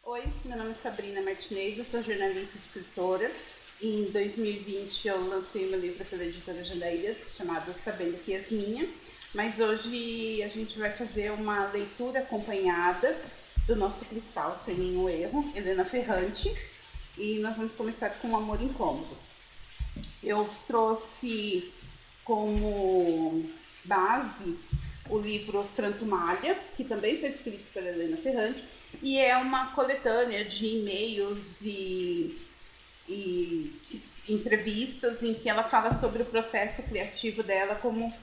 Oi, meu nome é Sabrina Martinez, eu sou jornalista e escritora. Em 2020 eu lancei meu livro pela editora Jandaíra, chamado Sabendo que És Minha, mas hoje a gente vai fazer uma leitura acompanhada do nosso cristal Sem Nenhum Erro, Helena Ferrante, e nós vamos começar com um amor incômodo. Eu trouxe como base o livro Franco Malha, que também foi escrito pela Helena Ferrante, e é uma coletânea de e-mails e entrevistas em que ela fala sobre o processo criativo dela como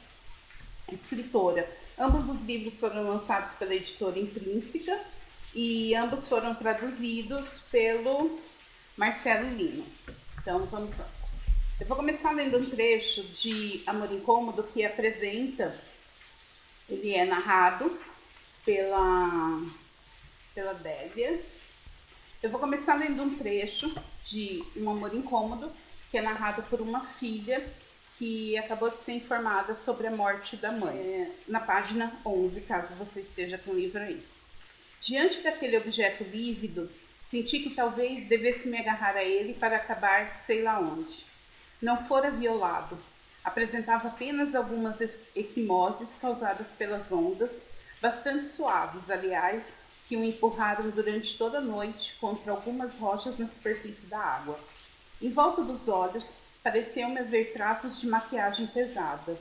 escritora. Ambos os livros foram lançados pela editora Intrínseca e ambos foram traduzidos pelo Marcelo Lima. Então vamos lá. Eu vou começar lendo um trecho de Amor Incômodo que apresenta, ele é narrado pela Délia. Eu vou começar lendo um trecho de Um Amor Incômodo, que é narrado por uma filha que acabou de ser informada sobre a morte da mãe, na página 11, caso você esteja com o livro aí. Diante daquele objeto lívido, senti que talvez devesse me agarrar a ele para acabar sei lá onde. Não fora violado. Apresentava apenas algumas equimoses causadas pelas ondas, bastante suaves, aliás, que o empurraram durante toda a noite contra algumas rochas na superfície da água. Em volta dos olhos, pareciam-me haver traços de maquiagem pesada.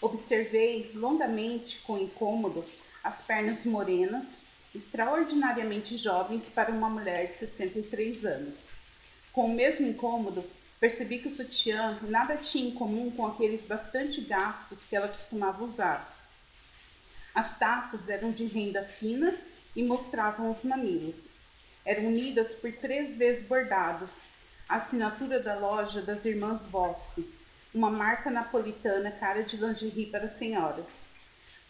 Observei longamente, com incômodo, as pernas morenas, extraordinariamente jovens para uma mulher de 63 anos. Com o mesmo incômodo, percebi que o sutiã nada tinha em comum com aqueles bastante gastos que ela costumava usar. As taças eram de renda fina e mostravam os mamilos. Eram unidas por 3 vezes bordados, a assinatura da loja das irmãs Vossi, uma marca napolitana cara de lingerie para senhoras.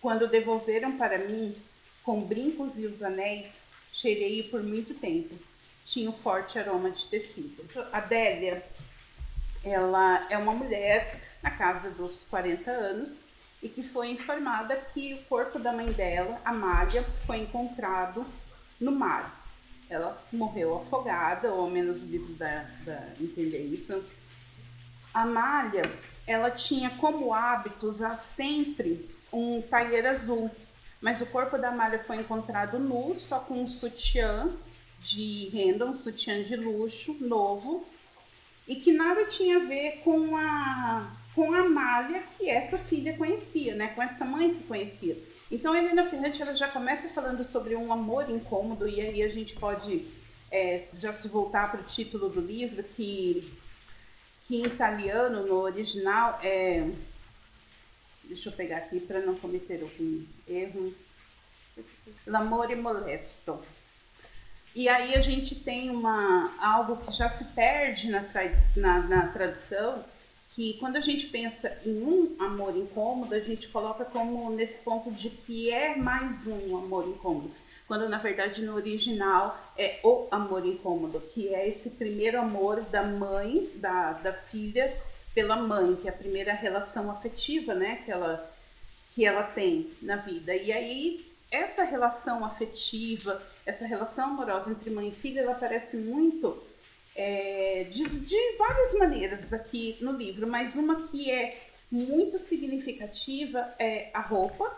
Quando devolveram para mim, com brincos e os anéis, cheirei-o por muito tempo. Tinha um forte aroma de tecido. A Délia, ela é uma mulher na casa dos 40 anos e que foi informada que o corpo da mãe dela, Amália, foi encontrado no mar. Ela morreu afogada, ou ao menos o livro dá entender isso. Amália, ela tinha como hábito usar sempre um taier azul, mas o corpo da Amália foi encontrado nu, só com um sutiã de renda, um sutiã de luxo, novo, e que nada tinha a ver com a Amália que essa filha conhecia, né? Com essa mãe que conhecia. Então a Helena Ferrante ela já começa falando sobre um amor incômodo, e aí a gente pode já se voltar para o título do livro, que em italiano, no original, deixa eu pegar aqui para não cometer algum erro, L'amore molesto. E aí a gente tem algo que já se perde na tradução, que quando a gente pensa em um amor incômodo, a gente coloca como nesse ponto de que é mais um amor incômodo, quando na verdade no original é o amor incômodo, que é esse primeiro amor da mãe, da filha pela mãe, que é a primeira relação afetiva, né, que ela tem na vida. E aí essa relação afetiva, essa relação amorosa entre mãe e filha, ela aparece muito de várias maneiras aqui no livro, mas uma que é muito significativa é a roupa,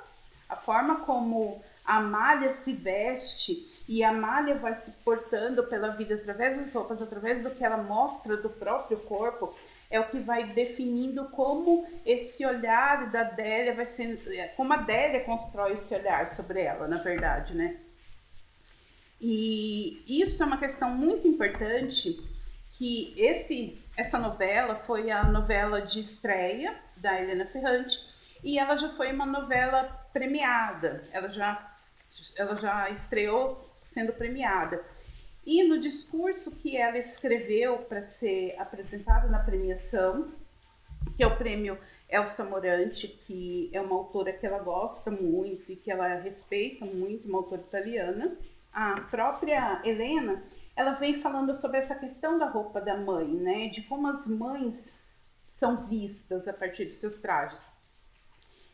a forma como a Amália se veste, e a Amália vai se portando pela vida através das roupas, através do que ela mostra do próprio corpo, é o que vai definindo como esse olhar da Délia vai sendo, como a Délia constrói esse olhar sobre ela, na verdade, né? E isso é uma questão muito importante, que essa novela foi a novela de estreia da Helena Ferrante, e ela já foi uma novela premiada, ela já estreou sendo premiada. E no discurso que ela escreveu para ser apresentado na premiação, que é o prêmio Elsa Morante, que é uma autora que ela gosta muito e que ela respeita muito, uma autora italiana, a própria Helena, ela vem falando sobre essa questão da roupa da mãe, né, de como as mães são vistas a partir de seus trajes.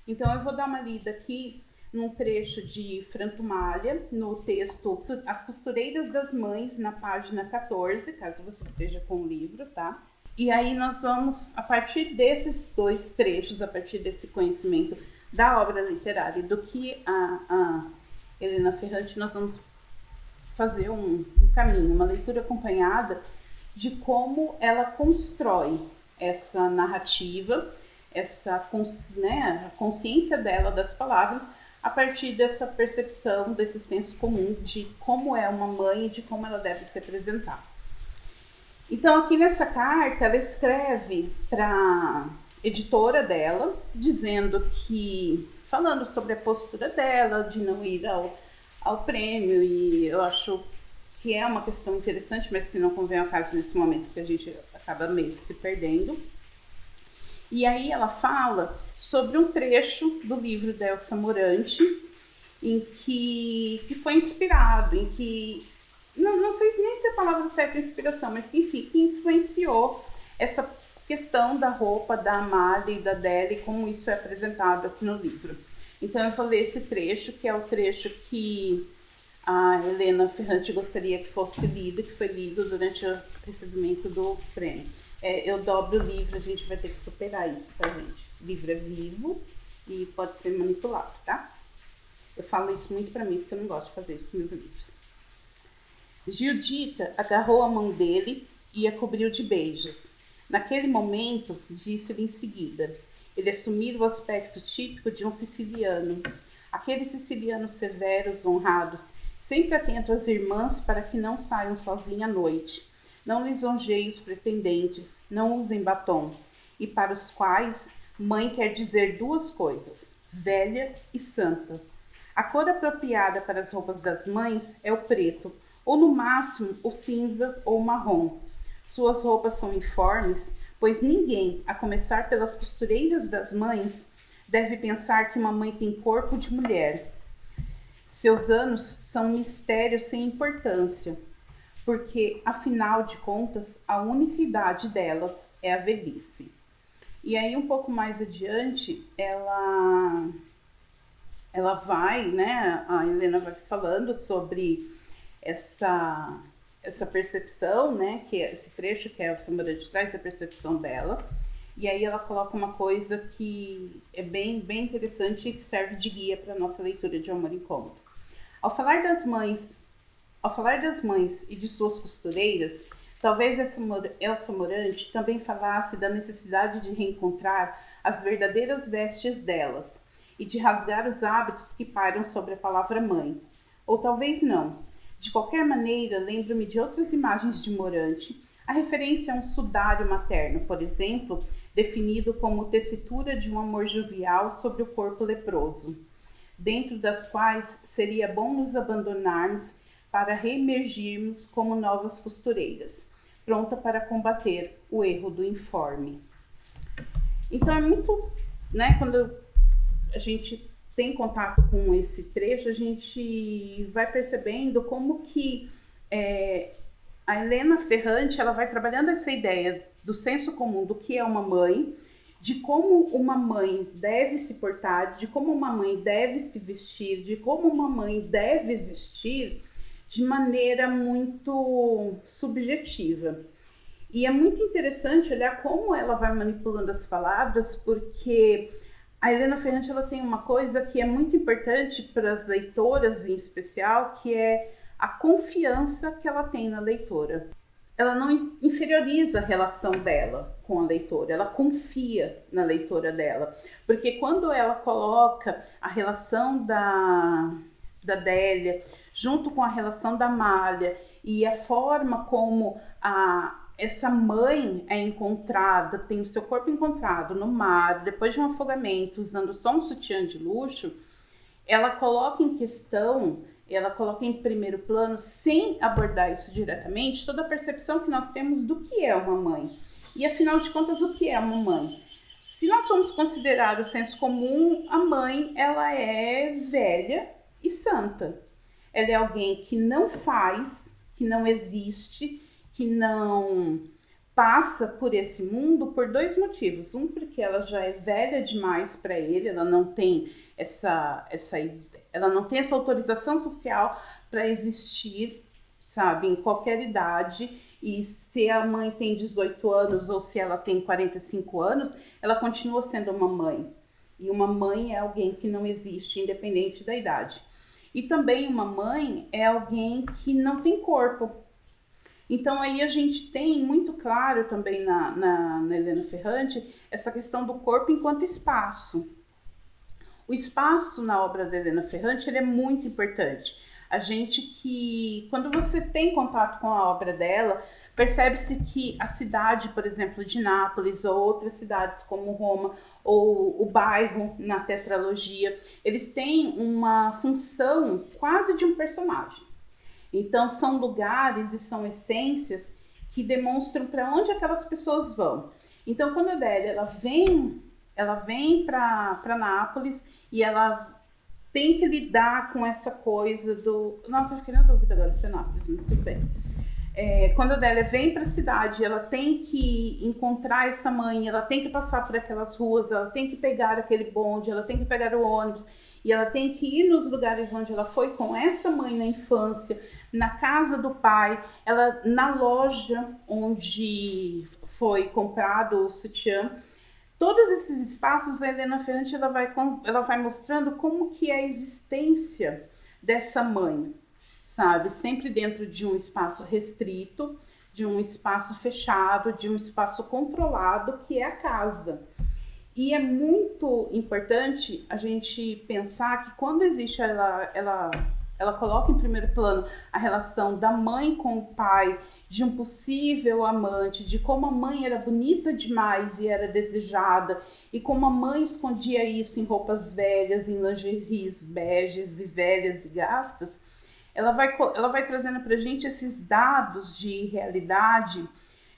Então eu vou dar uma lida aqui num trecho de Franco Malha, no texto As Costureiras das Mães, na página 14, caso você esteja com o livro, tá? E aí nós vamos, a partir desses dois trechos, a partir desse conhecimento da obra literária e do que a Helena Ferrante, nós vamos fazer um caminho, uma leitura acompanhada de como ela constrói essa narrativa, a consciência dela das palavras, a partir dessa percepção, desse senso comum de como é uma mãe e de como ela deve se apresentar. Então, aqui nessa carta, ela escreve para a editora dela, dizendo que, falando sobre a postura dela, de não ir ao prêmio, e eu acho que é uma questão interessante, mas que não convém ao caso nesse momento, que a gente acaba meio que se perdendo. E aí ela fala sobre um trecho do livro da Elsa Morante, em que foi inspirado, em que, não sei nem se a palavra certa é inspiração, mas que, enfim, que influenciou essa questão da roupa da Amália e da Adélia e como isso é apresentado aqui no livro. Então eu vou ler esse trecho, que é o trecho que a Helena Ferrante gostaria que fosse lido, que foi lido durante o recebimento do prêmio. Eu dobro o livro, a gente vai ter que superar isso, tá, gente? O livro é vivo e pode ser manipulado, tá? Eu falo isso muito pra mim, porque eu não gosto de fazer isso com meus livros. Gildita agarrou a mão dele e a cobriu de beijos. Naquele momento, disse-lhe em seguida, ele assumira o aspecto típico de um siciliano. Aqueles sicilianos severos, honrados, sempre atentos às irmãs para que não saiam sozinhas à noite. Não lisonjeiem os pretendentes, não usem batom, e para os quais mãe quer dizer duas coisas, velha e santa. A cor apropriada para as roupas das mães é o preto, ou no máximo o cinza ou o marrom. Suas roupas são uniformes, pois ninguém, a começar pelas costureiras das mães, deve pensar que uma mãe tem corpo de mulher. Seus anos são um mistério sem importância, porque, afinal de contas, a única idade delas é a velhice. E aí, um pouco mais adiante, ela vai, né, a Helena vai falando sobre essa percepção, né, que é esse trecho que a Elsa Morante traz, a percepção dela. E aí ela coloca uma coisa que é bem interessante e que serve de guia para a nossa leitura de Amor Incômodo. Ao falar das mães e de suas costureiras, talvez Elsa Morante também falasse da necessidade de reencontrar as verdadeiras vestes delas e de rasgar os hábitos que pairam sobre a palavra mãe. Ou talvez não. De qualquer maneira, lembro-me de outras imagens de Morante, a referência a um sudário materno, por exemplo, definido como tessitura de um amor jovial sobre o corpo leproso, dentro das quais seria bom nos abandonarmos para reemergirmos como novas costureiras, pronta para combater o erro do informe. Então é muito, né, quando a gente tem contato com esse trecho, a gente vai percebendo como que a Helena Ferrante, ela vai trabalhando essa ideia do senso comum do que é uma mãe, de como uma mãe deve se portar, de como uma mãe deve se vestir, de como uma mãe deve existir de maneira muito subjetiva. E é muito interessante olhar como ela vai manipulando as palavras, porque a Helena Ferrante ela tem uma coisa que é muito importante para as leitoras em especial, que é a confiança que ela tem na leitora. Ela não inferioriza a relação dela com a leitora, ela confia na leitora dela. Porque quando ela coloca a relação da Adélia junto com a relação da Amália e a forma como essa mãe é encontrada, tem o seu corpo encontrado no mar, depois de um afogamento, usando só um sutiã de luxo, ela coloca em questão, ela coloca em primeiro plano, sem abordar isso diretamente, toda a percepção que nós temos do que é uma mãe. E afinal de contas, o que é uma mãe? Se nós formos considerar o senso comum, a mãe ela é velha e santa. Ela é alguém que não faz, que não existe, que não passa por esse mundo por dois motivos. Um, porque ela já é velha demais para ele, ela não tem ela não tem essa autorização social para existir, sabe, em qualquer idade. E se a mãe tem 18 anos ou se ela tem 45 anos, ela continua sendo uma mãe. E uma mãe é alguém que não existe, independente da idade. E também uma mãe é alguém que não tem corpo. Então aí a gente tem muito claro também na Helena Ferrante essa questão do corpo enquanto espaço. O espaço na obra da Helena Ferrante ele é muito importante. A gente que, quando você tem contato com a obra dela, percebe-se que a cidade, por exemplo, de Nápoles, ou outras cidades como Roma, ou o bairro na tetralogia, eles têm uma função quase de um personagem. Então, são lugares e são essências que demonstram para onde aquelas pessoas vão. Então, quando a Adélia ela vem para Nápoles e ela tem que lidar com essa coisa do... Nossa, eu fiquei na dúvida agora se é Nápoles, mas tudo bem. Quando a Adélia vem para a cidade, ela tem que encontrar essa mãe, ela tem que passar por aquelas ruas, ela tem que pegar aquele bonde, ela tem que pegar o ônibus, e ela tem que ir nos lugares onde ela foi com essa mãe na infância, na casa do pai, ela na loja onde foi comprado o sutiã. Todos esses espaços, a Helena Ferrante ela vai mostrando como que é a existência dessa mãe, sabe? Sempre dentro de um espaço restrito, de um espaço fechado, de um espaço controlado, que é a casa. E é muito importante a gente pensar que quando existe ela coloca em primeiro plano a relação da mãe com o pai, de um possível amante, de como a mãe era bonita demais e era desejada, e como a mãe escondia isso em roupas velhas, em lingeries beges e velhas e gastas. Ela vai trazendo para a gente esses dados de realidade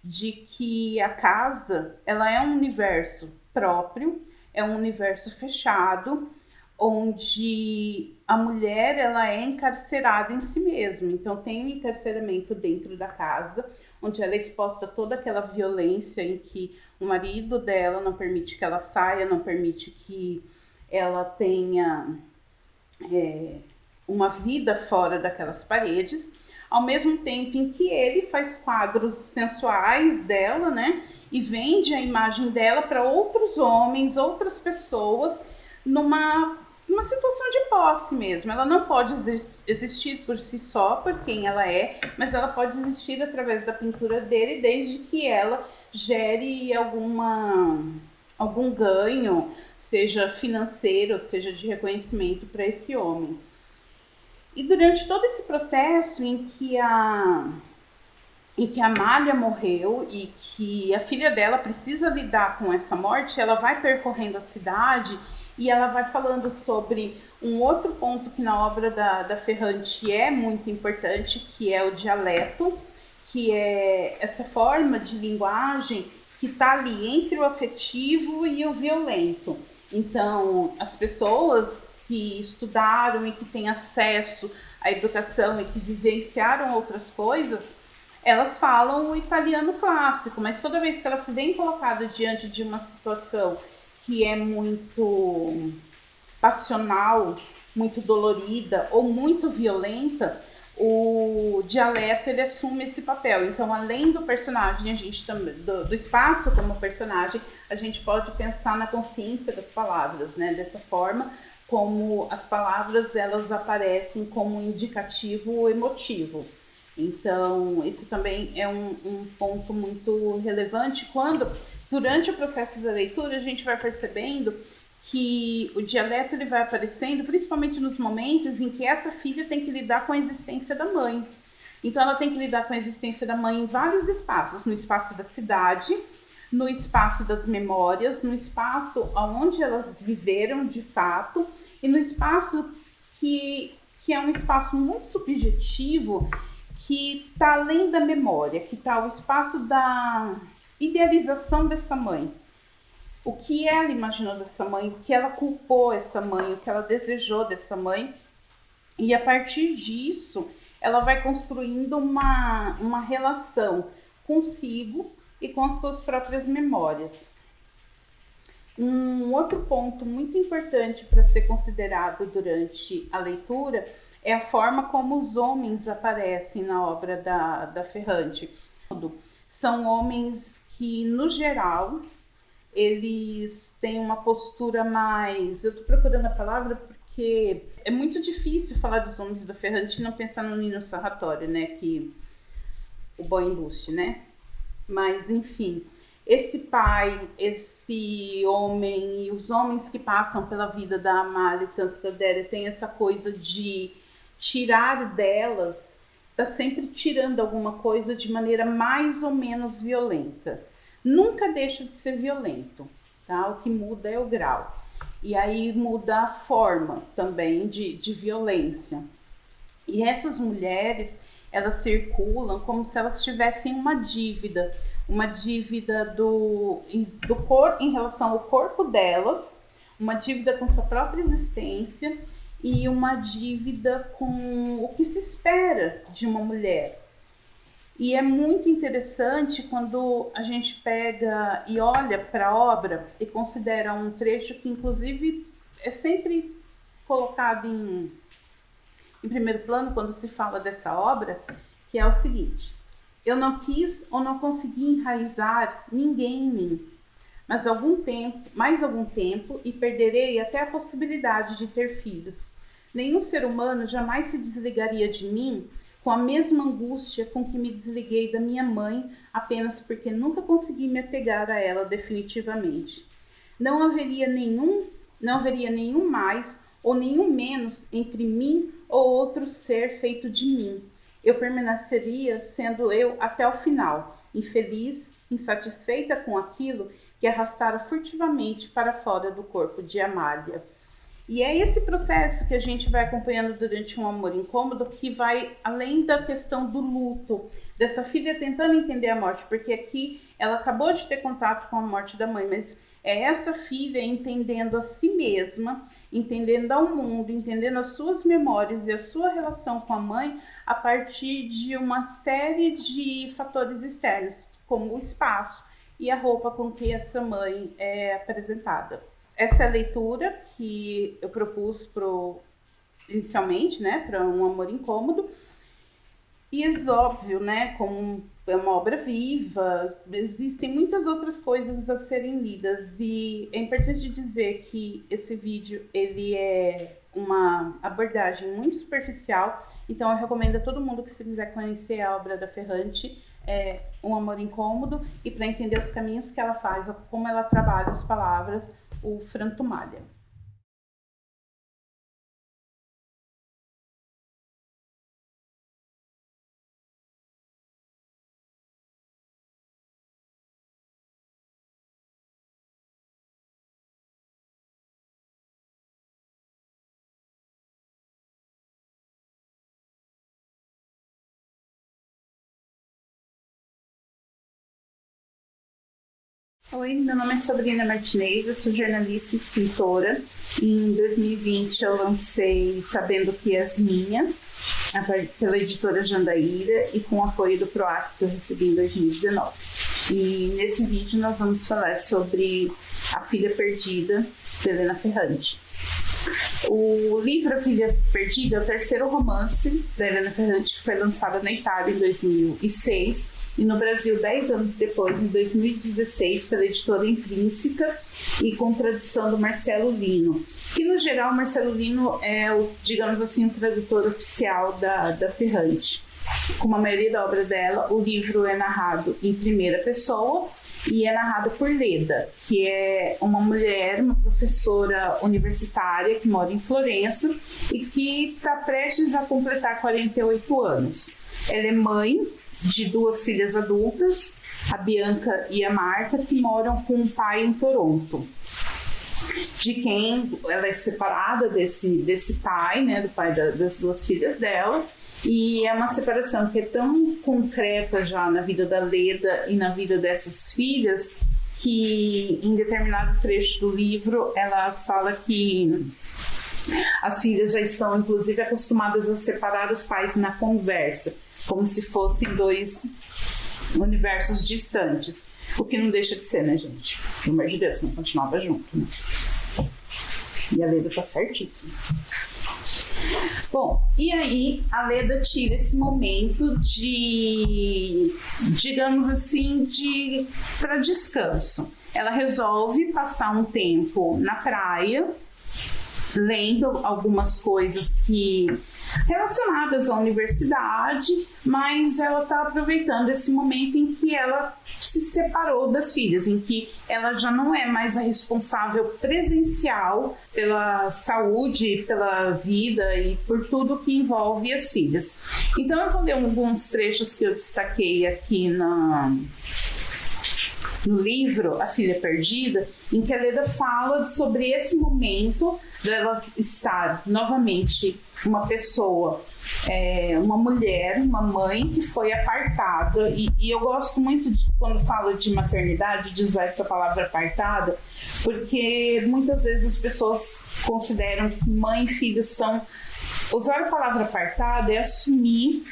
de que a casa ela é um universo próprio, é um universo fechado, onde a mulher ela é encarcerada em si mesma. Então tem um encarceramento dentro da casa, onde ela é exposta a toda aquela violência em que o marido dela não permite que ela saia, não permite que ela tenha uma vida fora daquelas paredes, ao mesmo tempo em que ele faz quadros sensuais dela, né? E vende a imagem dela para outros homens, outras pessoas, numa situação de posse mesmo. Ela não pode existir por si só, por quem ela é, mas ela pode existir através da pintura dele, desde que ela gere algum ganho, seja financeiro, seja de reconhecimento para esse homem. E durante todo esse processo em que a Amália morreu e que a filha dela precisa lidar com essa morte, ela vai percorrendo a cidade e ela vai falando sobre um outro ponto que na obra da Ferrante é muito importante, que é o dialeto, que é essa forma de linguagem que está ali entre o afetivo e o violento. Então, as pessoas que estudaram e que têm acesso à educação e que vivenciaram outras coisas, elas falam o italiano clássico, mas toda vez que elas se veem colocadas diante de uma situação que é muito passional, muito dolorida ou muito violenta, o dialeto ele assume esse papel. Então, além do personagem, a gente também do espaço como personagem, a gente pode pensar na consciência das palavras, né? Dessa forma, como as palavras elas aparecem como indicativo emotivo. Então, isso também é um ponto muito relevante quando, durante o processo da leitura, a gente vai percebendo que o dialeto ele vai aparecendo principalmente nos momentos em que essa filha tem que lidar com a existência da mãe. Então, ela tem que lidar com a existência da mãe em vários espaços, no espaço da cidade, no espaço das memórias, no espaço onde elas viveram de fato e no espaço que é um espaço muito subjetivo, que está além da memória, que está o espaço da idealização dessa mãe. O que ela imaginou dessa mãe, o que ela culpou essa mãe, o que ela desejou dessa mãe. E a partir disso, ela vai construindo uma relação consigo, e com as suas próprias memórias. Um outro ponto muito importante para ser considerado durante a leitura é a forma como os homens aparecem na obra da Ferrante. São homens que, no geral, eles têm uma postura mais... Eu estou procurando a palavra porque é muito difícil falar dos homens da Ferrante e não pensar no Nino Sarratori, né? Que o boy embuste, né? Mas, enfim, esse pai, esse homem e os homens que passam pela vida da Amália e tanto da Adélia tem essa coisa de tirar delas, tá sempre tirando alguma coisa de maneira mais ou menos violenta. Nunca deixa de ser violento, tá? O que muda é o grau. E aí muda a forma também de violência. E essas mulheres, elas circulam como se elas tivessem uma dívida do corpo em relação ao corpo delas, uma dívida com sua própria existência e uma dívida com o que se espera de uma mulher. E é muito interessante quando a gente pega e olha para a obra e considera um trecho que, inclusive, é sempre colocado em primeiro plano quando se fala dessa obra, que é o seguinte: eu não quis ou não consegui enraizar ninguém em mim, mas mais algum tempo, e perderei até a possibilidade de ter filhos. Nenhum ser humano jamais se desligaria de mim com a mesma angústia com que me desliguei da minha mãe, apenas porque nunca consegui me apegar a ela definitivamente. Não haveria nenhum mais ou nenhum menos entre mim ou outro ser feito de mim. Eu permaneceria sendo eu até o final, infeliz, insatisfeita com aquilo que arrastara furtivamente para fora do corpo de Amália. E é esse processo que a gente vai acompanhando durante Um Amor Incômodo, que vai além da questão do luto, dessa filha tentando entender a morte, porque aqui ela acabou de ter contato com a morte da mãe, mas é essa filha entendendo a si mesma, entendendo ao mundo, entendendo as suas memórias e a sua relação com a mãe a partir de uma série de fatores externos, como o espaço e a roupa com que essa mãe é apresentada. Essa é a leitura que eu propus inicialmente, né, para Um Amor Incômodo. E é óbvio, né, como é uma obra viva, existem muitas outras coisas a serem lidas. E é importante dizer que esse vídeo ele é uma abordagem muito superficial, então eu recomendo a todo mundo que, se quiser conhecer a obra da Ferrante, Um Amor Incômodo, e para entender os caminhos que ela faz, como ela trabalha as palavras, o Frantumalha. Oi, meu nome é Sabrina Martinez, eu sou jornalista e escritora. Em 2020 eu lancei Sabendo Que És Minha, pela editora Jandaíra, e com o apoio do PROAC que eu recebi em 2019. E nesse vídeo nós vamos falar sobre A Filha Perdida, de Helena Ferrante. O livro A Filha Perdida é o terceiro romance da Helena Ferrante, que foi lançado na Itália em 2006 e no Brasil 10 anos depois, em 2016, pela editora Intrínseca e com tradução do Marcelo Lino. Que, no geral, Marcelo Lino é digamos assim, o tradutor oficial da Ferrante. Como a maioria da obra dela, o livro é narrado em primeira pessoa e é narrado por Leda, que é uma mulher, uma professora universitária que mora em Florença e que está prestes a completar 48 anos. Ela é mãe de duas filhas adultas, a Bianca e a Marta, que moram com o pai em Toronto, de quem ela é separada desse pai, né, do pai das duas filhas dela, e é uma separação que é tão concreta já na vida da Leda e na vida dessas filhas, que em determinado trecho do livro ela fala que as filhas já estão, inclusive, acostumadas a separar os pais na conversa, como se fossem dois universos distantes. O que não deixa de ser, né, gente? Pelo amor de Deus, não continuava junto, né? E a Leda tá certíssima. Bom, e aí a Leda tira esse momento de, digamos assim, para descanso. Ela resolve passar um tempo na praia, lendo algumas coisas relacionadas à universidade, mas ela está aproveitando esse momento em que ela se separou das filhas, em que ela já não é mais a responsável presencial pela saúde, pela vida e por tudo que envolve as filhas. Então eu vou ler alguns trechos que eu destaquei aqui no livro A Filha Perdida, em que a Leda fala sobre esse momento dela estar novamente uma pessoa, uma mulher, uma mãe que foi apartada, e eu gosto muito quando falo de maternidade, de usar essa palavra apartada, porque muitas vezes as pessoas consideram que mãe e filho são... Usar a palavra apartada é assumir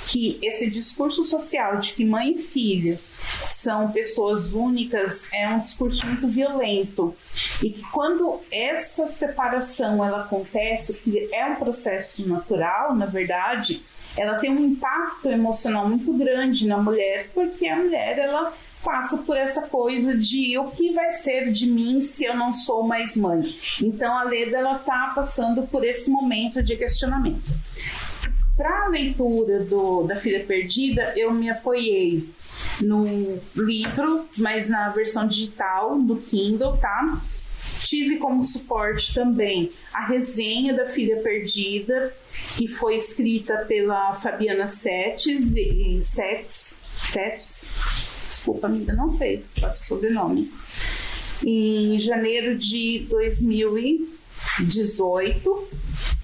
que esse discurso social de que mãe e filha são pessoas únicas é um discurso muito violento, e que quando essa separação ela acontece, que é um processo natural, na verdade, ela tem um impacto emocional muito grande na mulher, porque a mulher ela passa por essa coisa de o que vai ser de mim se eu não sou mais mãe. Então a Leda ela está passando por esse momento de questionamento. Para a leitura da Filha Perdida, eu me apoiei no livro, mas na versão digital, do Kindle, tá? Tive como suporte também a resenha da Filha Perdida, que foi escrita pela Fabiana Setes, desculpa, amiga, não sei o sobrenome, em janeiro de 2018,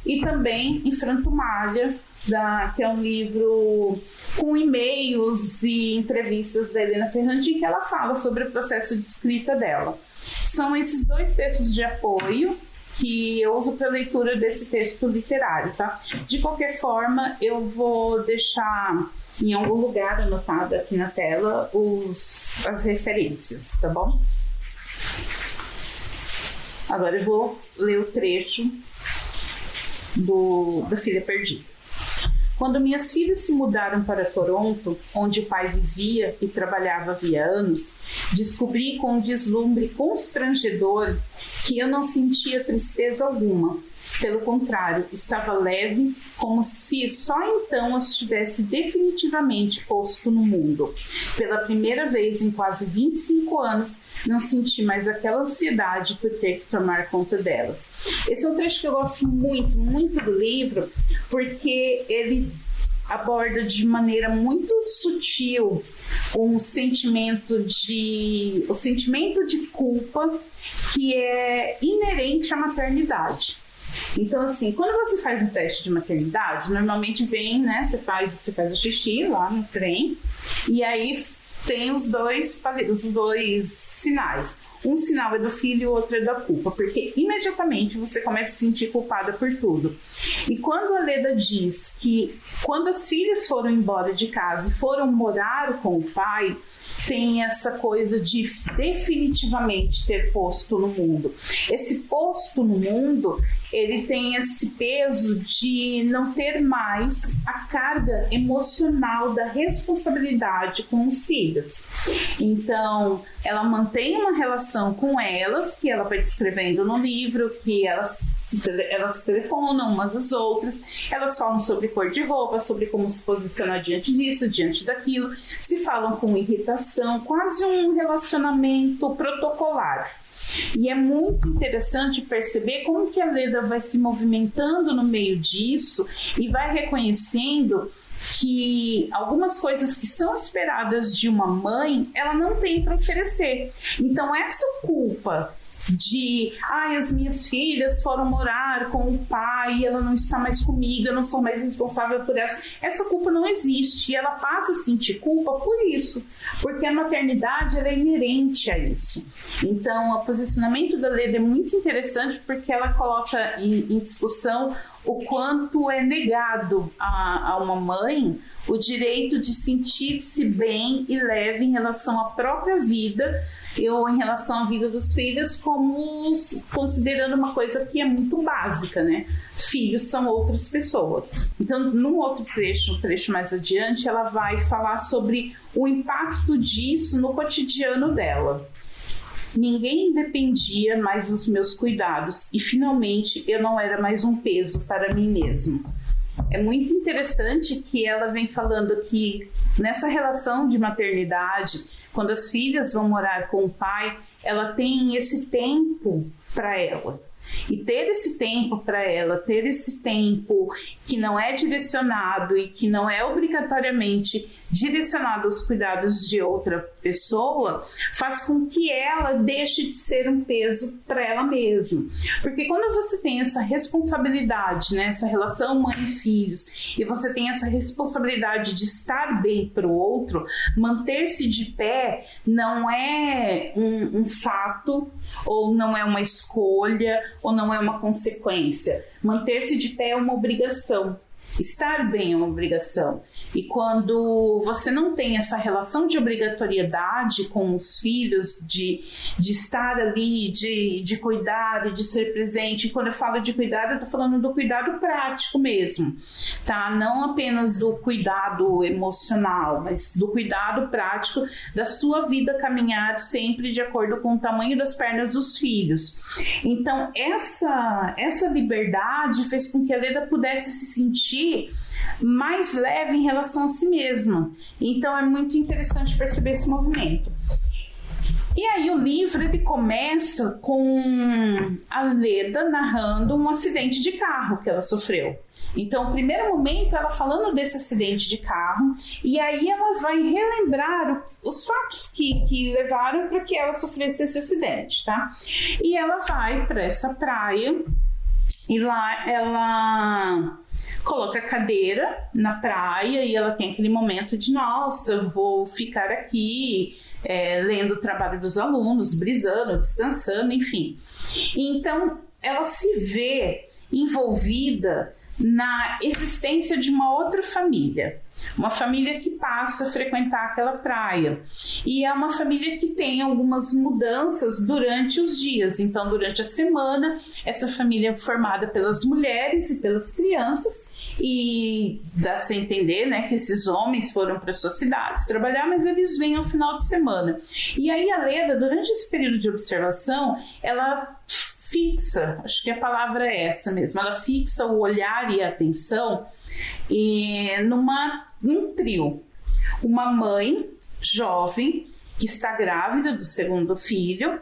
e também em Frantumalha, que é um livro com e-mails e entrevistas da Helena Ferrante, em que ela fala sobre o processo de escrita dela. São esses dois textos de apoio que eu uso para a leitura desse texto literário, tá? De qualquer forma, eu vou deixar em algum lugar anotado aqui na tela as referências, tá bom? Agora eu vou ler o trecho da Filha Perdida. Quando minhas filhas se mudaram para Toronto, onde o pai vivia e trabalhava havia anos, descobri com um deslumbre constrangedor que eu não sentia tristeza alguma. Pelo contrário, estava leve, como se só então as tivesse definitivamente posto no mundo. Pela primeira vez em quase 25 anos, não senti mais aquela ansiedade por ter que tomar conta delas. Esse é um trecho que eu gosto muito, muito do livro, porque ele aborda de maneira muito sutil o sentimento de culpa que é inerente à maternidade. Então, assim, quando você faz um teste de maternidade, normalmente vem, né, você faz o xixi lá no trem, e aí tem os dois sinais. Um sinal é do filho e o outro é da culpa, porque imediatamente você começa a se sentir culpada por tudo. E quando a Leda diz que quando as filhas foram embora de casa e foram morar com o pai, tem essa coisa de definitivamente ter posto no mundo. Esse posto no mundo, ele tem esse peso de não ter mais a carga emocional da responsabilidade com os filhos. Então, ela mantém uma relação com elas, que ela vai descrevendo no livro, que elas se telefonam umas às outras, elas falam sobre cor de roupa, sobre como se posicionar diante disso, diante daquilo, se falam com irritação, quase um relacionamento protocolar. E é muito interessante perceber como que a Leda vai se movimentando no meio disso e vai reconhecendo que algumas coisas que são esperadas de uma mãe, ela não tem para oferecer. Então essa culpa de as minhas filhas foram morar com o pai, ela não está mais comigo, eu não sou mais responsável por elas, essa culpa não existe, e ela passa a sentir culpa por isso, porque a maternidade ela é inerente a isso. Então o posicionamento da Leda é muito interessante, porque ela coloca em discussão o quanto é negado a uma mãe o direito de sentir-se bem e leve em relação à própria vida ou em relação à vida dos filhos, como considerando uma coisa que é muito básica, né? Filhos são outras pessoas. Então, num outro trecho, um trecho mais adiante, ela vai falar sobre o impacto disso no cotidiano dela. Ninguém dependia mais dos meus cuidados e, finalmente, eu não era mais um peso para mim mesmo. É muito interessante que ela vem falando que nessa relação de maternidade, quando as filhas vão morar com o pai, ela tem esse tempo para ela. E ter esse tempo para ela, ter esse tempo que não é direcionado e que não é obrigatoriamente direcionado aos cuidados de outra pessoa, faz com que ela deixe de ser um peso para ela mesma. Porque quando você tem essa responsabilidade, né, essa relação mãe e filhos, e você tem essa responsabilidade de estar bem para o outro, manter-se de pé não é um fato, ou não é uma escolha, ou não é uma consequência. Manter-se de pé é uma obrigação. Estar bem é uma obrigação. E quando você não tem essa relação de obrigatoriedade com os filhos, de estar ali, de cuidar e de ser presente. E quando eu falo de cuidado, eu estou falando do cuidado prático mesmo, tá? Não apenas do cuidado emocional, mas do cuidado prático da sua vida caminhar sempre de acordo com o tamanho das pernas dos filhos. Então, essa liberdade fez com que a Leda pudesse se sentir mais leve em relação a si mesma. Então é muito interessante perceber esse movimento. E aí o livro ele começa com a Leda narrando um acidente de carro que ela sofreu. Então, o primeiro momento, ela falando desse acidente de carro, e aí ela vai relembrar os fatos que levaram para que ela sofresse esse acidente, tá? E ela vai para essa praia, e lá ela coloca a cadeira na praia e ela tem aquele momento de, nossa, eu vou ficar aqui lendo o trabalho dos alunos, brisando, descansando, enfim. Então, ela se vê envolvida na existência de uma outra família, uma família que passa a frequentar aquela praia, e é uma família que tem algumas mudanças durante os dias. Então, durante a semana, essa família é formada pelas mulheres e pelas crianças, e dá-se a entender, né, que esses homens foram para suas cidades trabalhar, mas eles vêm ao final de semana. E aí a Leda, durante esse período de observação, ela fixa, acho que a palavra é essa mesmo, ela fixa o olhar e a atenção num trio. Uma mãe jovem que está grávida do segundo filho,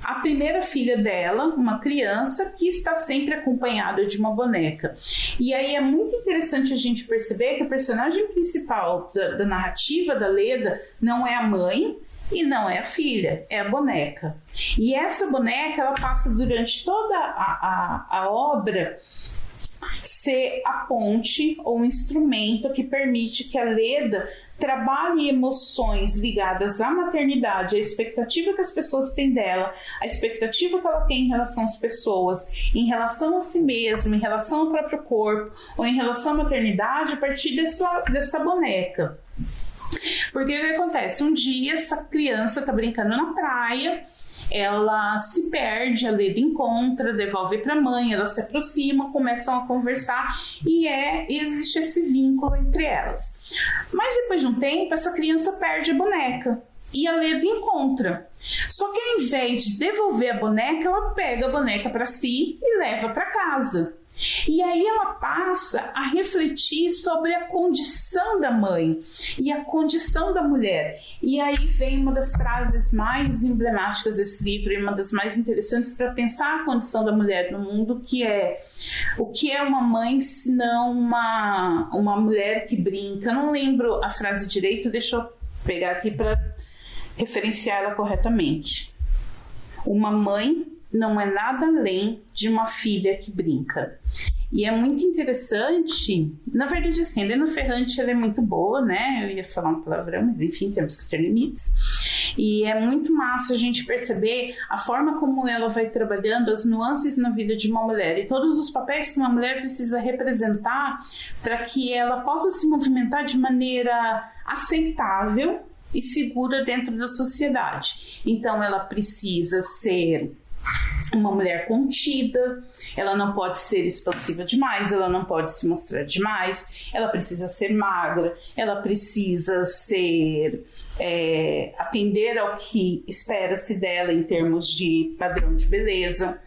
a primeira filha dela, uma criança que está sempre acompanhada de uma boneca. E aí é muito interessante a gente perceber que a personagem principal da narrativa da Leda não é a mãe, e não é a filha, é a boneca. E essa boneca, ela passa durante toda a obra ser a ponte ou um instrumento que permite que a Leda trabalhe emoções ligadas à maternidade, a expectativa que as pessoas têm dela, a expectativa que ela tem em relação às pessoas, em relação a si mesma, em relação ao próprio corpo, ou em relação à maternidade, a partir dessa boneca. Porque o que acontece? Um dia essa criança está brincando na praia, ela se perde, a Leda encontra, devolve para a mãe, elas se aproximam, começam a conversar e existe esse vínculo entre elas. Mas depois de um tempo, essa criança perde a boneca e a Leda encontra. Só que ao invés de devolver a boneca, ela pega a boneca para si e leva para casa. E aí ela passa a refletir sobre a condição da mãe e a condição da mulher. E aí vem uma das frases mais emblemáticas desse livro e uma das mais interessantes para pensar a condição da mulher no mundo, que é: o que é uma mãe se não uma mulher que brinca? Eu não lembro a frase direito, deixa eu pegar aqui para referenciar ela corretamente. Uma mãe não é nada além de uma filha que brinca. E é muito interessante, na verdade, assim, a Helena Ferrante, ela é muito boa, né? Eu ia falar um palavrão, mas enfim, temos que ter limites. E é muito massa a gente perceber a forma como ela vai trabalhando as nuances na vida de uma mulher e todos os papéis que uma mulher precisa representar para que ela possa se movimentar de maneira aceitável e segura dentro da sociedade. Então ela precisa ser uma mulher contida, ela não pode ser expansiva demais, ela não pode se mostrar demais, ela precisa ser magra, ela precisa ser atender ao que espera-se dela em termos de padrão de beleza.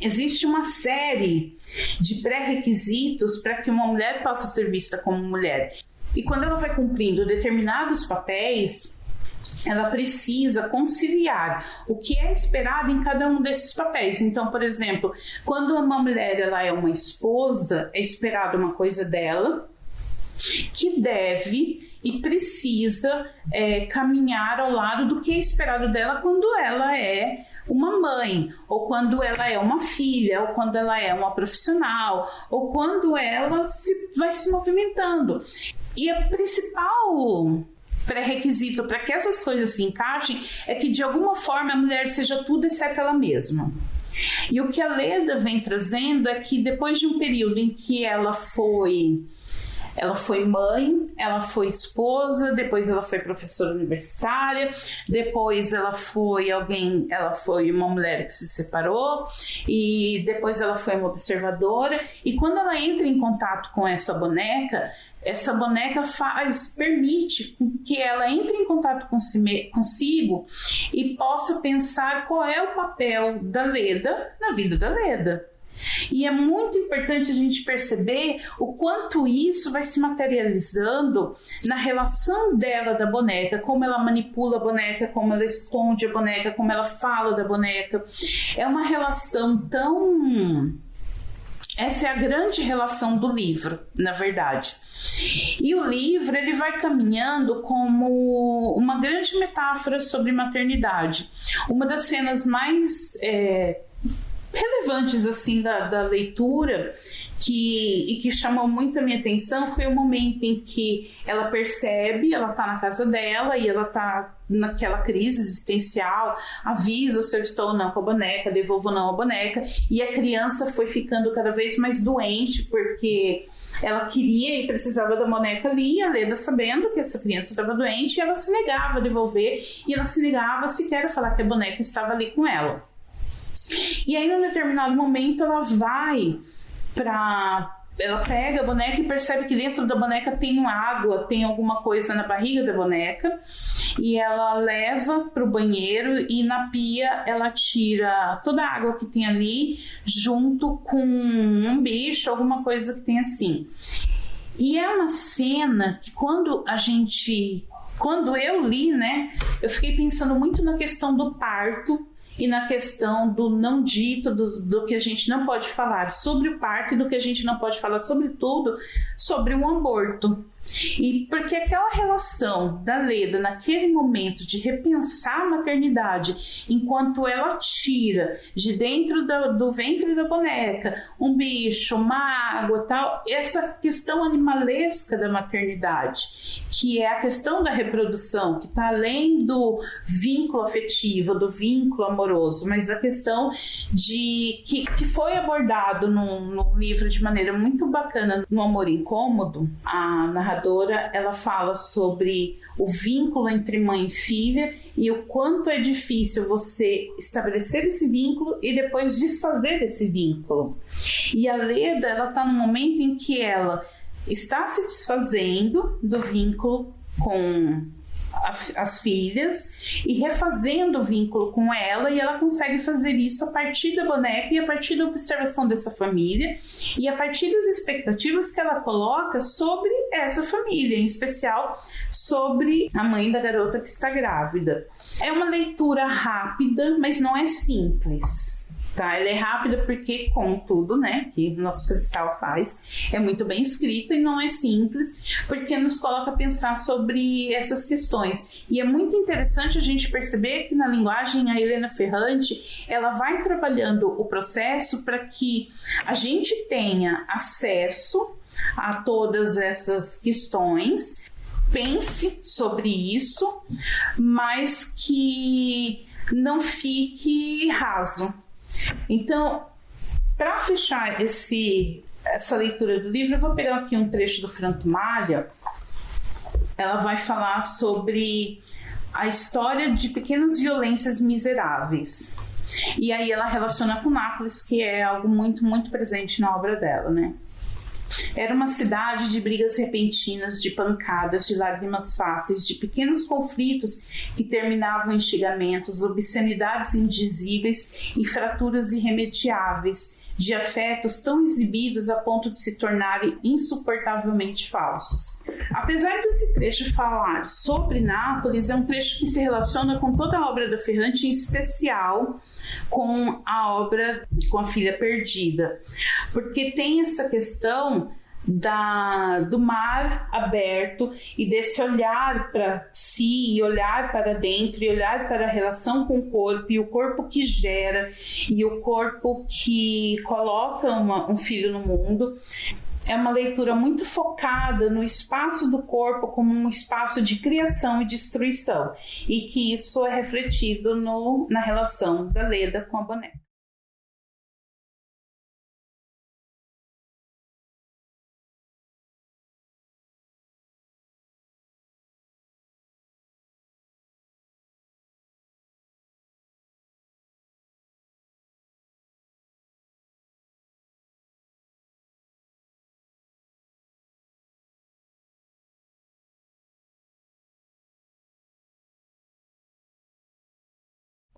Existe uma série de pré-requisitos para que uma mulher possa ser vista como mulher. E quando ela vai cumprindo determinados papéis, ela precisa conciliar o que é esperado em cada um desses papéis. Então, por exemplo, quando uma mulher ela é uma esposa, é esperado uma coisa dela que deve e precisa caminhar ao lado do que é esperado dela quando ela é uma mãe, ou quando ela é uma filha, ou quando ela é uma profissional, ou quando ela vai se movimentando. E a principal pré-requisito para que essas coisas se encaixem é que de alguma forma a mulher seja tudo exceto ela mesma. E o que a Leda vem trazendo é que depois de um período em que ela foi mãe, ela foi esposa, depois ela foi professora universitária, depois ela foi uma mulher que se separou e depois ela foi uma observadora, e quando ela entra em contato com essa boneca permite que ela entre em contato consigo e possa pensar qual é o papel da Leda na vida da Leda. E é muito importante a gente perceber o quanto isso vai se materializando na relação dela da boneca, como ela manipula a boneca, como ela esconde a boneca, como ela fala da boneca. É uma relação tão... Essa é a grande relação do livro, na verdade. E o livro ele vai caminhando como uma grande metáfora sobre maternidade. Uma das cenas mais relevantes assim da leitura que chamou muito a minha atenção foi o momento em que ela percebe, ela está na casa dela e ela está naquela crise existencial, avisa se eu estou ou não com a boneca, devolvo ou não a boneca, e a criança foi ficando cada vez mais doente porque ela queria e precisava da boneca ali, e a Leda, sabendo que essa criança estava doente, ela se negava a devolver e ela se negava sequer a falar que a boneca estava ali com ela. E aí, num determinado momento, ela pega a boneca e percebe que dentro da boneca tem água, tem alguma coisa na barriga da boneca, e ela leva para o banheiro e na pia ela tira toda a água que tem ali junto com um bicho, alguma coisa que tem assim. E é uma cena que quando eu li, né, eu fiquei pensando muito na questão do parto e na questão do não dito, do que a gente não pode falar sobre o parto e do que a gente não pode falar, sobretudo, sobre um aborto. E porque aquela relação da Leda naquele momento de repensar a maternidade, enquanto ela tira de dentro do ventre da boneca um bicho, uma água, tal, essa questão animalesca da maternidade, que é a questão da reprodução, que está além do vínculo afetivo, do vínculo amoroso, mas a questão de que foi abordado num livro de maneira muito bacana, no Amor Incômodo. A narradora ela fala sobre o vínculo entre mãe e filha e o quanto é difícil você estabelecer esse vínculo e depois desfazer desse vínculo. E a Leda, ela está no momento em que ela está se desfazendo do vínculo com as filhas e refazendo o vínculo com ela, e ela consegue fazer isso a partir da boneca e a partir da observação dessa família e a partir das expectativas que ela coloca sobre essa família, em especial sobre a mãe da garota que está grávida. É uma leitura rápida, mas não é simples. Tá? Ela é rápida porque, como tudo, né, que o nosso Cristal faz, é muito bem escrita, e não é simples porque nos coloca a pensar sobre essas questões. E é muito interessante a gente perceber que na linguagem a Helena Ferrante, ela vai trabalhando o processo para que a gente tenha acesso a todas essas questões pense sobre isso, mas que não fique raso. Então, para fechar essa leitura do livro, eu vou pegar aqui um trecho do Franco Malha. Ela vai falar sobre a história de pequenas violências miseráveis. E aí ela relaciona com Nápoles, que é algo muito, muito presente na obra dela, né? Era uma cidade de brigas repentinas, de pancadas, de lágrimas fáceis, de pequenos conflitos que terminavam em xingamentos, obscenidades indizíveis e fraturas irremediáveis, de afetos tão exibidos a ponto de se tornarem insuportavelmente falsos. Apesar desse trecho falar sobre Nápoles, é um trecho que se relaciona com toda a obra da Ferrante, em especial com a obra Com a Filha Perdida, porque tem essa questão do mar aberto e desse olhar para si, e olhar para dentro, e olhar para a relação com o corpo, e o corpo que gera, e o corpo que coloca um filho no mundo. É uma leitura muito focada no espaço do corpo como um espaço de criação e destruição, e que isso é refletido na relação da Leda com a boneca.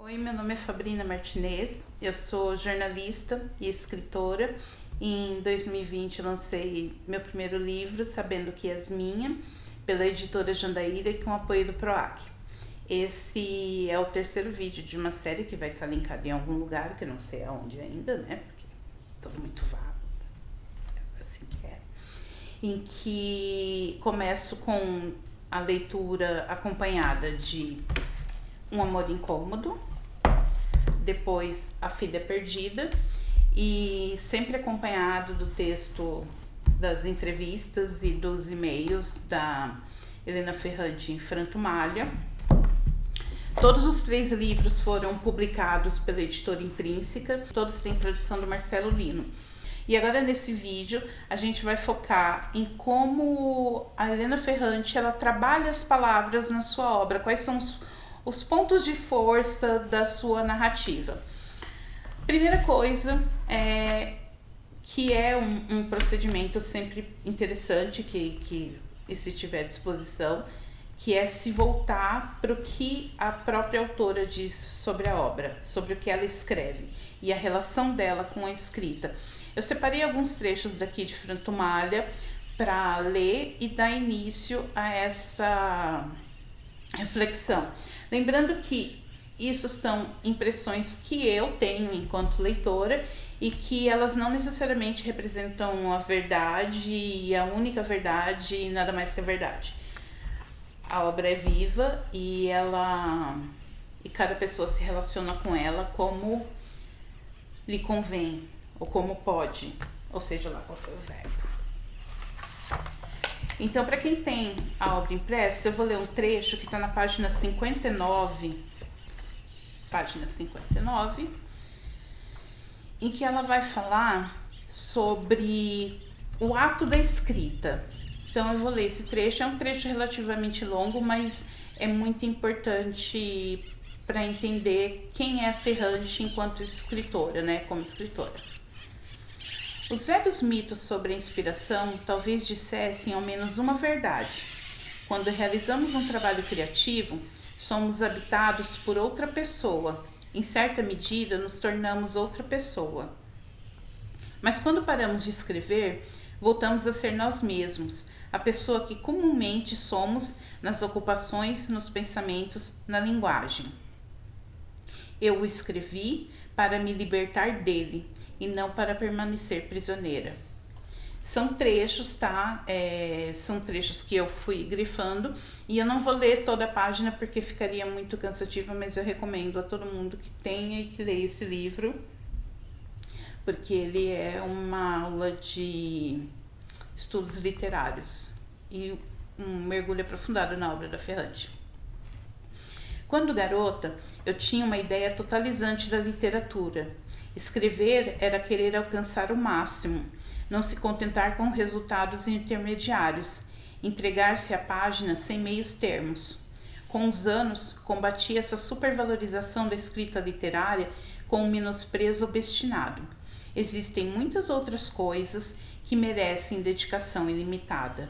Oi, meu nome é Fabrina Martinez, eu sou jornalista e escritora. Em 2020 lancei meu primeiro livro, Sabendo Que És Minha, pela editora Jandaíra, com o apoio do PROAC. Esse é o terceiro vídeo de uma série que vai estar linkada em algum lugar, que eu não sei aonde ainda, né? Porque é tudo muito vago, assim que é. Em que começo com a leitura acompanhada de Um Amor Incômodo, depois A Filha Perdida, e sempre acompanhado do texto, das entrevistas e dos e-mails da Helena Ferrante em Franco Malha. Todos os 3 livros foram publicados pela editora Intrínseca, todos têm tradução do Marcelo Lino. E agora nesse vídeo a gente vai focar em como a Helena Ferrante ela trabalha as palavras na sua obra, quais são os pontos de força da sua narrativa. Primeira coisa que é um procedimento sempre interessante que se tiver à disposição, que é se voltar para o que a própria autora diz sobre a obra, sobre o que ela escreve e a relação dela com a escrita. Eu separei alguns trechos daqui de Franco Malha para ler e dar início a essa reflexão. Lembrando que isso são impressões que eu tenho enquanto leitora e que elas não necessariamente representam a verdade e a única verdade e nada mais que a verdade. A obra é viva e cada pessoa se relaciona com ela como lhe convém ou como pode, ou seja lá qual foi o verbo. Então, para quem tem a obra impressa, eu vou ler um trecho que está na página 59, em que ela vai falar sobre o ato da escrita. Então, eu vou ler esse trecho, é um trecho relativamente longo, mas é muito importante para entender quem é a Ferrante enquanto escritora, né, como escritora. Os velhos mitos sobre a inspiração talvez dissessem ao menos uma verdade. Quando realizamos um trabalho criativo, somos habitados por outra pessoa. Em certa medida, nos tornamos outra pessoa. Mas quando paramos de escrever, voltamos a ser nós mesmos, a pessoa que comumente somos nas ocupações, nos pensamentos, na linguagem. Eu o escrevi para me libertar dele, e não para permanecer prisioneira. São trechos, tá? São trechos que eu fui grifando e eu não vou ler toda a página porque ficaria muito cansativa, mas eu recomendo a todo mundo que tenha e que leia esse livro, porque ele é uma aula de estudos literários e um mergulho aprofundado na obra da Ferrante. Quando garota, eu tinha uma ideia totalizante da literatura. Escrever era querer alcançar o máximo, não se contentar com resultados intermediários, entregar-se à página sem meios termos. Com os anos, combati essa supervalorização da escrita literária com um menosprezo obstinado. Existem muitas outras coisas que merecem dedicação ilimitada.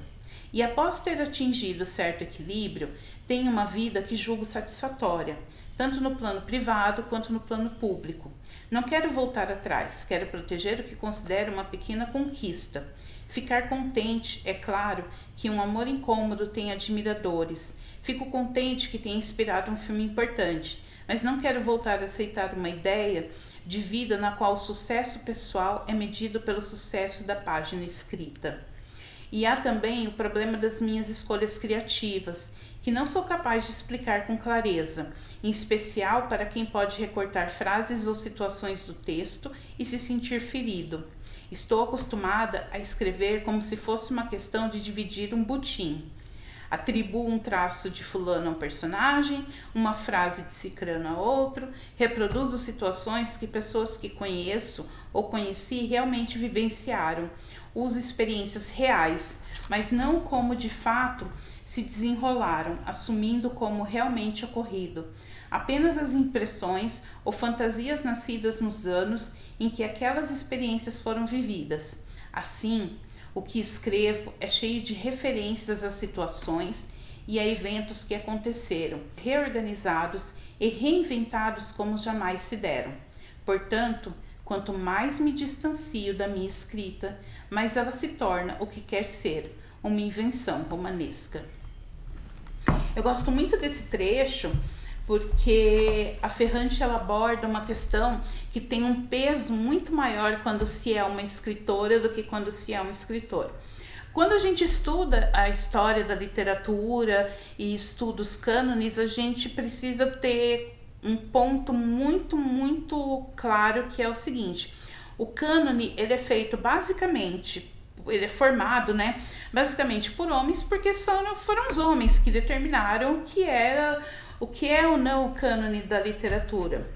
E após ter atingido certo equilíbrio, tenho uma vida que julgo satisfatória, tanto no plano privado quanto no plano público. Não quero voltar atrás, quero proteger o que considero uma pequena conquista. Ficar contente, é claro, que um amor incômodo tem admiradores. Fico contente que tenha inspirado um filme importante, mas não quero voltar a aceitar uma ideia de vida na qual o sucesso pessoal é medido pelo sucesso da página escrita. E há também o problema das minhas escolhas criativas, que não sou capaz de explicar com clareza, em especial para quem pode recortar frases ou situações do texto e se sentir ferido. Estou acostumada a escrever como se fosse uma questão de dividir um butim. Atribuo um traço de fulano a um personagem, uma frase de cicrano a outro, reproduzo situações que pessoas que conheço ou conheci realmente vivenciaram, uso experiências reais, mas não como de fato se desenrolaram, assumindo como realmente ocorrido, apenas as impressões ou fantasias nascidas nos anos em que aquelas experiências foram vividas. Assim, o que escrevo é cheio de referências a situações e a eventos que aconteceram, reorganizados e reinventados como jamais se deram. Portanto, quanto mais me distancio da minha escrita, mais ela se torna o que quer ser, uma invenção romanesca. Eu gosto muito desse trecho porque a Ferrante ela aborda uma questão que tem um peso muito maior quando se é uma escritora do que quando se é um escritor. Quando a gente estuda a história da literatura e estuda os cânones, a gente precisa ter um ponto muito claro, que é o seguinte: o cânone ele é feito basicamente, ele é formado, basicamente por homens, porque foram os homens que determinaram o que é ou não o cânone da literatura.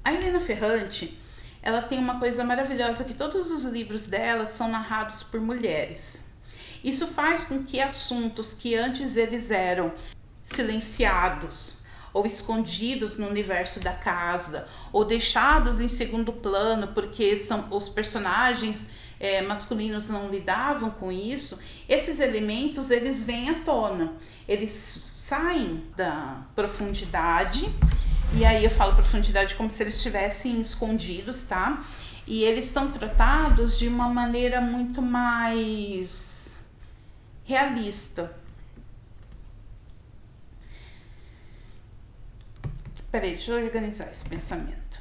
A Helena Ferrante, ela tem uma coisa maravilhosa, que todos os livros dela são narrados por mulheres. Isso faz com que assuntos que antes eles eram silenciados ou escondidos no universo da casa, ou deixados em segundo plano porque os personagens masculinos não lidavam com isso, esses elementos eles vêm à tona, eles saem da profundidade, e aí eu falo profundidade como se eles estivessem escondidos, tá? E eles são tratados de uma maneira muito mais realista. Peraí, deixa eu organizar esse pensamento.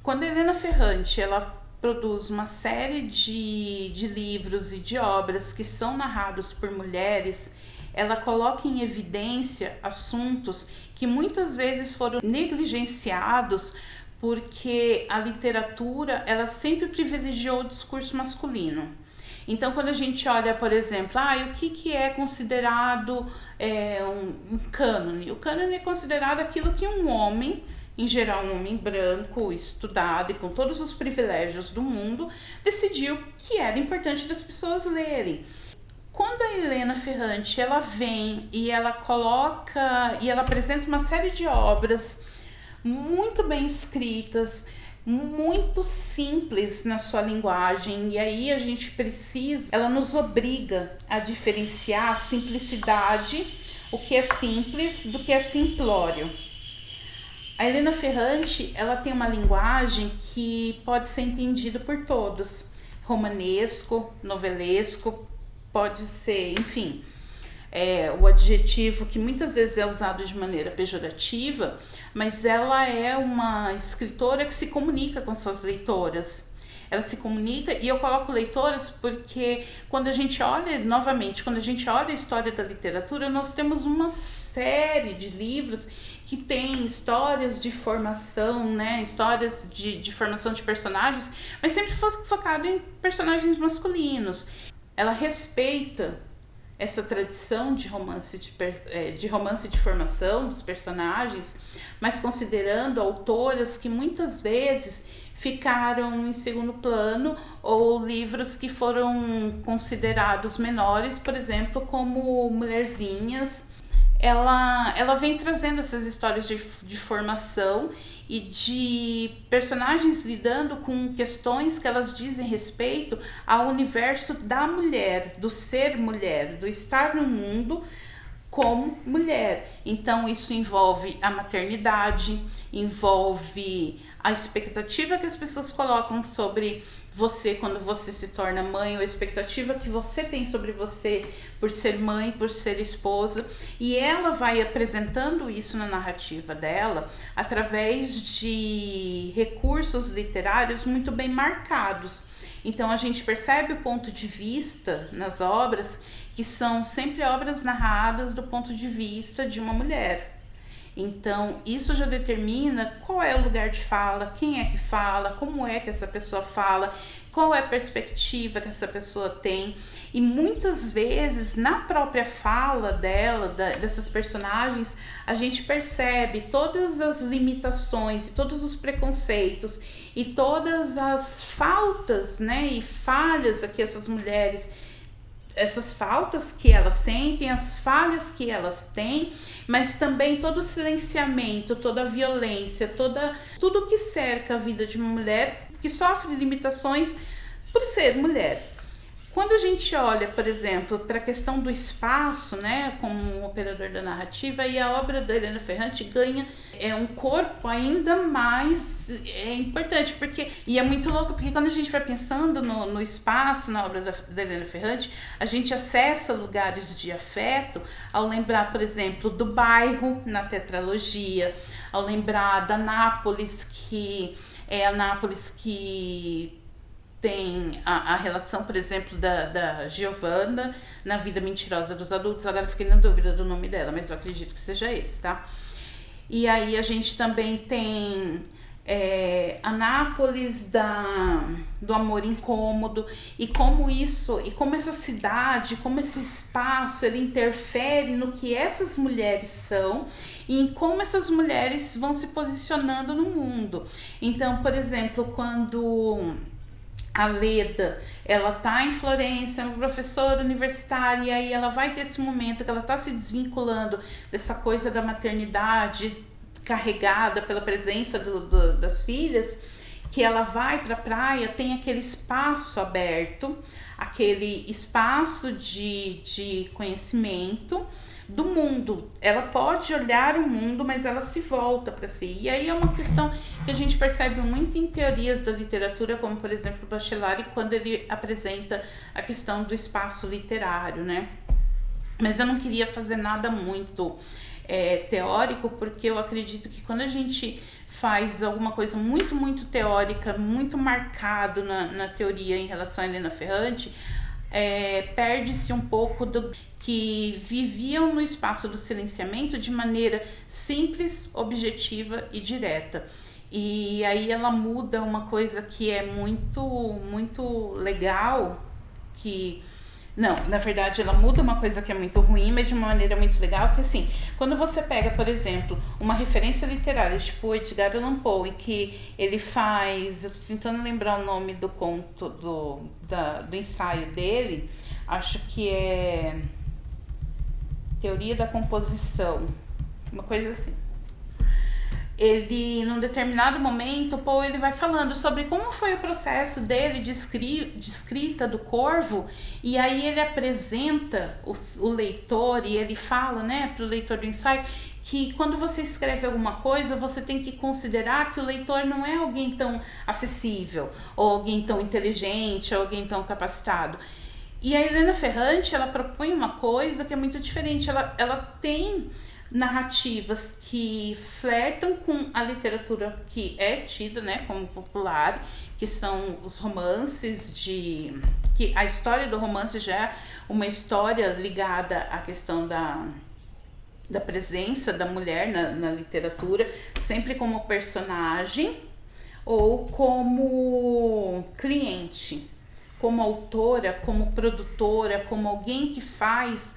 Quando a Helena Ferrante ela produz uma série de livros e de obras que são narrados por mulheres, ela coloca em evidência assuntos que muitas vezes foram negligenciados porque a literatura ela sempre privilegiou o discurso masculino. Então, quando a gente olha, por exemplo, o que é considerado um cânone? O cânone é considerado aquilo que um homem, em geral um homem branco, estudado e com todos os privilégios do mundo, decidiu que era importante das pessoas lerem. Quando a Helena Ferrante ela vem e ela coloca e ela apresenta uma série de obras muito bem escritas, muito simples na sua linguagem, e aí a gente precisa, ela nos obriga a diferenciar a simplicidade, o que é simples, do que é simplório. A Helena Ferrante, ela tem uma linguagem que pode ser entendida por todos, romanesco, novelesco, pode ser, enfim, o adjetivo que muitas vezes é usado de maneira pejorativa, mas ela é uma escritora que se comunica com suas leitoras. ela se comunica, e eu coloco leitoras porque quando a gente olha, novamente, quando a gente olha a história da literatura, nós temos uma série de livros que tem histórias de formação, né, histórias de formação de personagens, mas sempre focado em personagens masculinos. Ela respeita essa tradição de romance de formação dos personagens, mas considerando autoras que muitas vezes ficaram em segundo plano, ou livros que foram considerados menores, por exemplo, como Mulherzinhas. Ela vem trazendo essas histórias de formação e de personagens lidando com questões que elas dizem respeito ao universo da mulher, do ser mulher, do estar no mundo como mulher. Então isso envolve a maternidade, envolve a expectativa que as pessoas colocam sobre você quando você se torna mãe, ou a expectativa que você tem sobre você por ser mãe, por ser esposa, e ela vai apresentando isso na narrativa dela através de recursos literários muito bem marcados. Então a gente percebe o ponto de vista nas obras, que são sempre obras narradas do ponto de vista de uma mulher. Então, isso já determina qual é o lugar de fala, quem é que fala, como é que essa pessoa fala, qual é a perspectiva que essa pessoa tem. E muitas vezes, na própria fala dela, dessas personagens, a gente percebe todas as limitações e todos os preconceitos e todas as faltas, né, e falhas que essas mulheres, essas faltas que elas sentem, as falhas que elas têm, mas também todo o silenciamento, toda a violência, tudo que cerca a vida de uma mulher que sofre limitações por ser mulher. Quando a gente olha, por exemplo, para a questão do espaço, né, como um operador da narrativa, e a obra da Helena Ferrante ganha um corpo ainda mais importante, e é muito louco, porque quando a gente vai pensando no espaço, na obra da Helena Ferrante, a gente acessa lugares de afeto ao lembrar, por exemplo, do bairro na tetralogia, ao lembrar da Nápoles, que é a Nápoles que tem a relação, por exemplo, da Giovanna na Vida Mentirosa dos Adultos. Agora fiquei na dúvida do nome dela, mas eu acredito que seja esse, tá? E aí a gente também tem a Nápoles do amor incômodo, e como essa cidade, como esse espaço, ele interfere no que essas mulheres são e em como essas mulheres vão se posicionando no mundo. Então, por exemplo, quando a Leda, ela tá em Florença, é uma professora universitária, e aí ela vai ter esse momento que ela tá se desvinculando dessa coisa da maternidade carregada pela presença das filhas, que ela vai para a praia, tem aquele espaço aberto, aquele espaço de conhecimento do mundo. Ela pode olhar o mundo, mas ela se volta para si. E aí é uma questão que a gente percebe muito em teorias da literatura, como por exemplo o Bachelard, quando ele apresenta a questão do espaço literário, né? Mas eu não queria fazer nada muito teórico, porque eu acredito que quando a gente faz alguma coisa muito, muito teórica, muito marcado na teoria em relação a Helena Ferrante, perde-se um pouco do que viviam no espaço do silenciamento de maneira simples, objetiva e direta. E aí ela muda uma coisa que é muito, muito legal, na verdade ela muda uma coisa que é muito ruim, mas de uma maneira muito legal, que assim, quando você pega, por exemplo, uma referência literária, tipo o Edgar Allan Poe, em que ele faz, eu tô tentando lembrar o nome do conto, do ensaio dele, acho que é Teoria da Composição, uma coisa assim. Ele, num determinado momento, Poe, ele vai falando sobre como foi o processo dele de escrita do Corvo, e aí ele apresenta o leitor, e ele fala, né, para o leitor do ensaio, que quando você escreve alguma coisa, você tem que considerar que o leitor não é alguém tão acessível, ou alguém tão inteligente, ou alguém tão capacitado. E a Helena Ferrante, ela propõe uma coisa que é muito diferente. Ela tem narrativas que flertam com a literatura que é tida, né, como popular, que são os romances que a história do romance já é uma história ligada à questão da presença da mulher na literatura, sempre como personagem ou como cliente, como autora, como produtora, como alguém que faz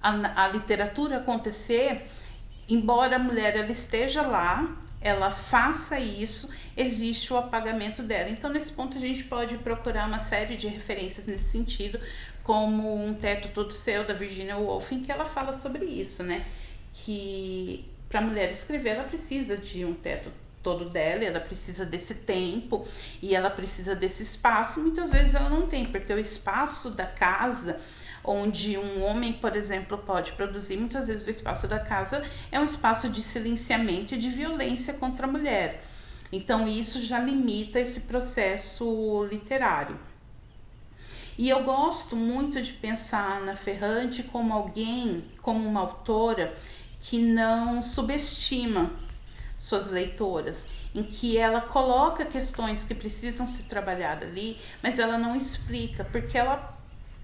a literatura acontecer. Embora a mulher ela esteja lá, ela faça isso, existe o apagamento dela. Então, nesse ponto, a gente pode procurar uma série de referências nesse sentido, como Um Teto Todo Seu, da Virginia Woolf, em que ela fala sobre isso, né? Que para a mulher escrever, ela precisa de um teto todo dela, ela precisa desse tempo e ela precisa desse espaço. Muitas vezes ela não tem, porque o espaço da casa, onde um homem, por exemplo, pode produzir, muitas vezes o espaço da casa é um espaço de silenciamento e de violência contra a mulher. Então isso já limita esse processo literário. E eu gosto muito de pensar na Ferrante como alguém, como uma autora que não subestima suas leitoras, em que ela coloca questões que precisam ser trabalhadas ali, mas ela não explica, porque ela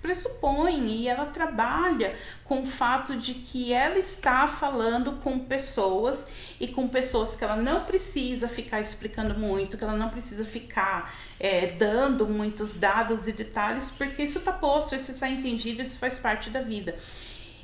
pressupõe e ela trabalha com o fato de que ela está falando com pessoas e com pessoas que ela não precisa ficar explicando muito, que ela não precisa ficar dando muitos dados e detalhes, porque isso está posto, isso está entendido, isso faz parte da vida.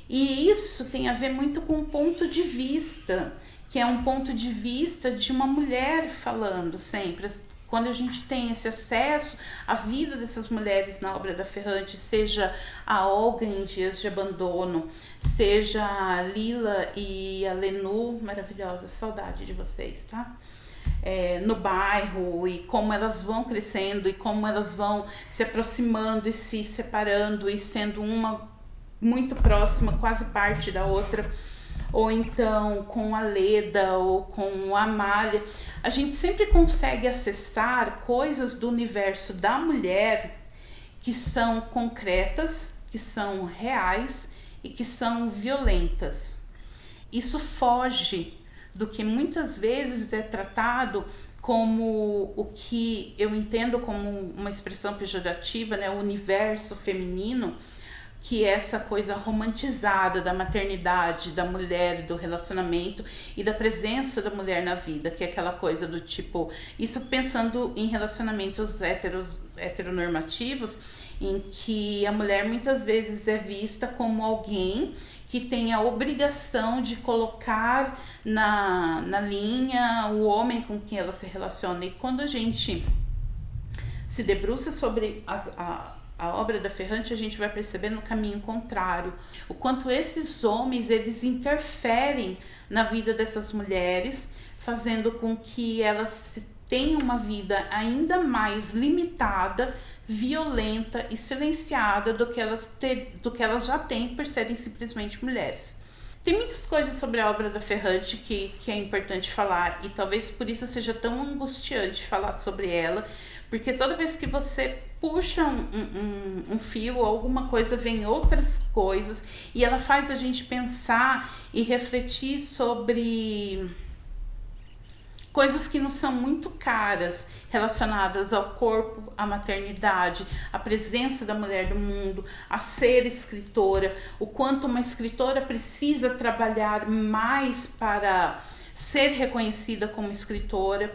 E isso tem a ver muito com o ponto de vista, que é um ponto de vista de uma mulher falando sempre. Quando a gente tem esse acesso à vida dessas mulheres na obra da Ferrante, seja a Olga em Dias de Abandono, seja a Lila e a Lenu, maravilhosa, saudade de vocês, tá? No bairro, e como elas vão crescendo e como elas vão se aproximando e se separando e sendo uma muito próxima, quase parte da outra. Ou então com a Leda ou com a Amália, a gente sempre consegue acessar coisas do universo da mulher que são concretas, que são reais e que são violentas. Isso foge do que muitas vezes é tratado como o que eu entendo como uma expressão pejorativa, né, o universo feminino, que é essa coisa romantizada da maternidade, da mulher, do relacionamento e da presença da mulher na vida, que é aquela coisa do tipo, isso pensando em relacionamentos heteronormativos, em que a mulher muitas vezes é vista como alguém que tem a obrigação de colocar na linha o homem com quem ela se relaciona. E quando a gente se debruça sobre a obra da Ferrante, a gente vai perceber no caminho contrário, o quanto esses homens, eles interferem na vida dessas mulheres, fazendo com que elas tenham uma vida ainda mais limitada, violenta e silenciada do que elas já têm por serem simplesmente mulheres. Tem muitas coisas sobre a obra da Ferrante que é importante falar, e talvez por isso seja tão angustiante falar sobre ela, porque toda vez que você puxa um fio, alguma coisa, vem outras coisas, e ela faz a gente pensar e refletir sobre coisas que não são muito caras, relacionadas ao corpo, à maternidade, à presença da mulher no mundo, a ser escritora, o quanto uma escritora precisa trabalhar mais para ser reconhecida como escritora.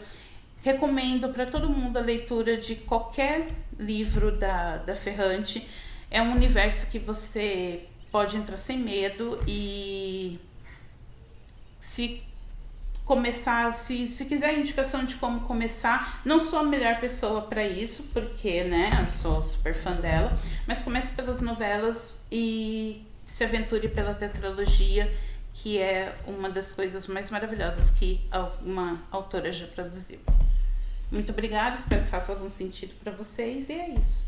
Recomendo para todo mundo a leitura de qualquer livro da Ferrante. É um universo que você pode entrar sem medo, e se quiser indicação de como começar, não sou a melhor pessoa para isso, porque, né, eu sou super fã dela, mas comece pelas novelas e se aventure pela tetralogia, que é uma das coisas mais maravilhosas que uma autora já produziu. Muito obrigada, espero que faça algum sentido para vocês, e é isso.